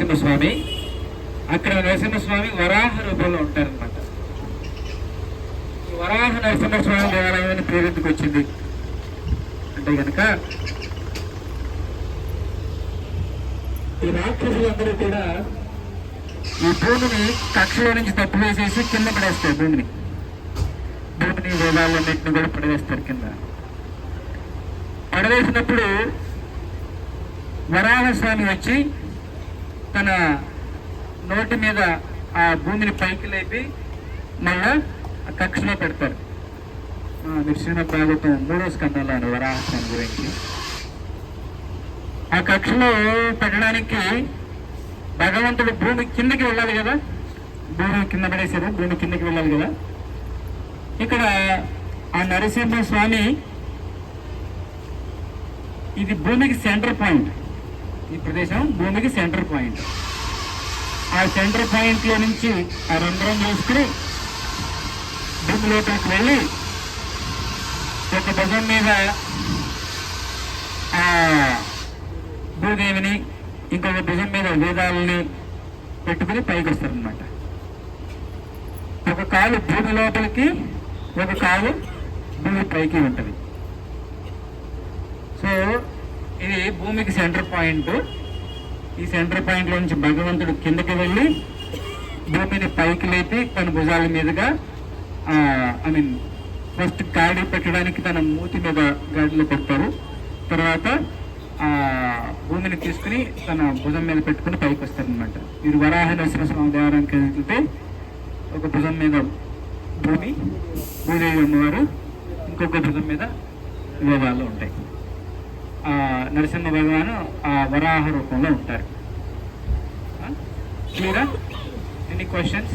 నరసింహస్వామి. అక్కడ నరసింహస్వామి వరాహ రూపంలో ఉంటారనమాట. వరాహ నరసింహస్వామి దేవాలయం అని పేరు ఎందుకు వచ్చింది అంటే కనుక, ఈ రాక్షసులందరూ కూడా ఈ భూమిని కక్షలో నుంచి తప్పివేసేసి కింద పడేస్తారు. భూమిని వేదాలన్నింటినీ కూడా పడవేస్తారు కింద. పడవేసినప్పుడు వరాహస్వామి వచ్చి తన నోటి మీద ఆ భూమిని పైకి లేపి మళ్ళా ఆ కక్షలో పెడతారు. శ్రీమద్ భాగవతం 3వ స్కంధంలో వరాహస్వామి గురించి. ఆ కక్షలో పెట్టడానికి భగవంతుడు భూమి కిందకి వెళ్ళాలి కదా, భూమి కింద పడేసారు, భూమి కిందకి వెళ్ళాలి కదా. ఇక్కడ ఆ నరసింహస్వామి ఇది భూమికి సెంటర్ పాయింట్. ఈ ప్రదేశం భూమికి సెంటర్ పాయింట్. ఆ సెంటర్ పాయింట్లో నుంచి ఆ రంధ్రం చేసుకుని భూమి లోపలికి వెళ్ళి ఒక భుజం మీద ఆ భూదేవిని, ఇంకొక భుజం మీద వేదాలని పెట్టుకుని పైకి వస్తారనమాట. ఒక కాలు భూమి లోపలికి, ఒక కాలు భూమి పైకి ఉంటుంది. సో ఇది భూమికి సెంటర్ పాయింట్. ఈ సెంటర్ పాయింట్లో నుంచి భగవంతుడు కిందకి వెళ్ళి భూమిని పైకి లేపి తన భుజాల మీదుగా ఫస్ట్ గాడి పెట్టడానికి తన మూతి మీద గాడిలో పెడతారు. తర్వాత భూమిని తీసుకుని తన భుజం మీద పెట్టుకుని పైకి వస్తారనమాట. మీరు వరాహ నరసింహస్వామి దేవాలయానికి వెళ్తే ఒక భుజం మీద భూదేవి అమ్మవారు, ఇంకొక భుజం మీద వేదాలు ఉంటాయి. నరసింహ భగవాను ఆ వరాహ రూపంలో ఉంటారు. క్లియరా? Any questions?